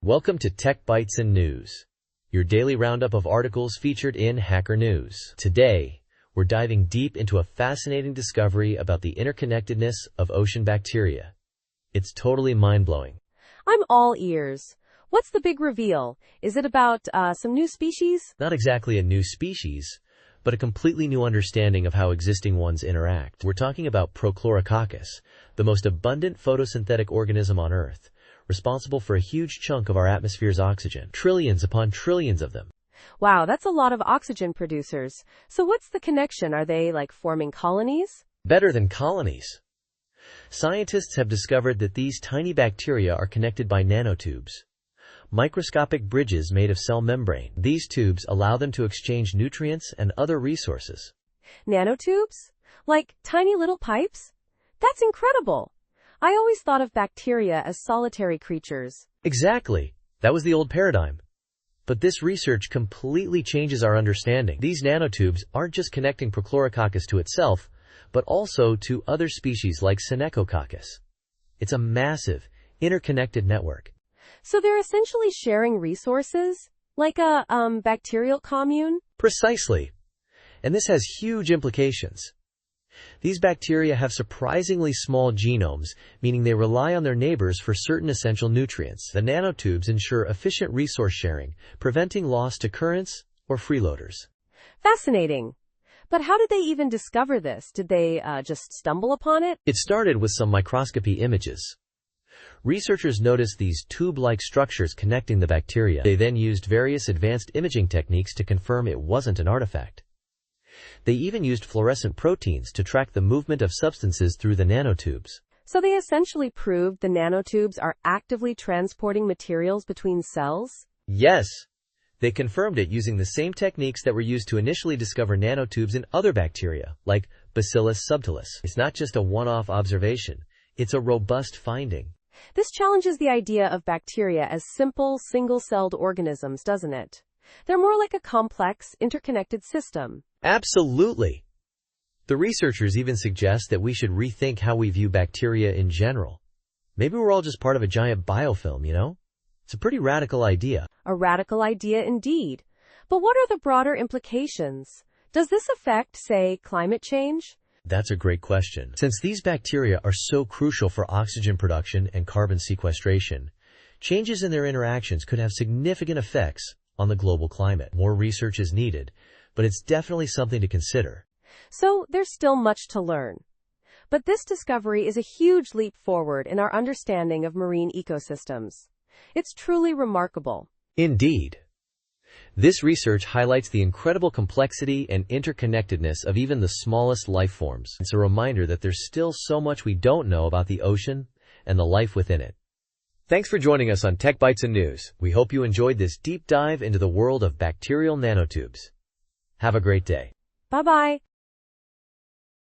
Welcome to Tech Bytes and News, your daily roundup of articles featured in Hacker News. Today, we're diving deep into a fascinating discovery about the interconnectedness of ocean bacteria. It's totally mind-blowing. I'm all ears. What's the big reveal? Is it about some new species? Not exactly a new species, but a completely new understanding of how existing ones interact. We're talking about Prochlorococcus, the most abundant photosynthetic organism on Earth, responsible for a huge chunk of our atmosphere's oxygen. Trillions upon trillions of them. Wow, that's a lot of oxygen producers. So what's the connection? Are they forming colonies? Better than colonies. Scientists have discovered that these tiny bacteria are connected by nanotubes, microscopic bridges made of cell membrane. These tubes allow them to exchange nutrients and other resources. Nanotubes? Like tiny little pipes? That's incredible. I always thought of bacteria as solitary creatures. Exactly. That was the old paradigm. But this research completely changes our understanding. These nanotubes aren't just connecting Prochlorococcus to itself, but also to other species like Synechococcus. It's a massive, interconnected network. So they're essentially sharing resources? Like a, bacterial commune? Precisely. And this has huge implications. These bacteria have surprisingly small genomes, meaning they rely on their neighbors for certain essential nutrients. The nanotubes ensure efficient resource sharing, preventing loss to currents or freeloaders. Fascinating. But how did they even discover this? Did they just stumble upon it? It started with some microscopy images. Researchers noticed these tube-like structures connecting the bacteria. They then used various advanced imaging techniques to confirm it wasn't an artifact. They even used fluorescent proteins to track the movement of substances through the nanotubes. So they essentially proved the nanotubes are actively transporting materials between cells? Yes, they confirmed it using the same techniques that were used to initially discover nanotubes in other bacteria, like Bacillus subtilis. It's not just a one-off observation, it's a robust finding. This challenges the idea of bacteria as simple, single-celled organisms, doesn't it? They're more like a complex, interconnected system. Absolutely. The researchers even suggest that we should rethink how we view bacteria in general. Maybe we're all just part of a giant biofilm, you know? It's a pretty radical idea. A radical idea indeed. But what are the broader implications? Does this affect, say, climate change? That's a great question. Since these bacteria are so crucial for oxygen production and carbon sequestration, changes in their interactions could have significant effects on the global climate. More research is needed, but it's definitely something to consider. So there's still much to learn. But this discovery is a huge leap forward in our understanding of marine ecosystems. It's truly remarkable. Indeed. This research highlights the incredible complexity and interconnectedness of even the smallest life forms. It's a reminder that there's still so much we don't know about the ocean and the life within it. Thanks for joining us on Tech Bytes and News. We hope you enjoyed this deep dive into the world of bacterial nanotubes. Have a great day. Bye-bye.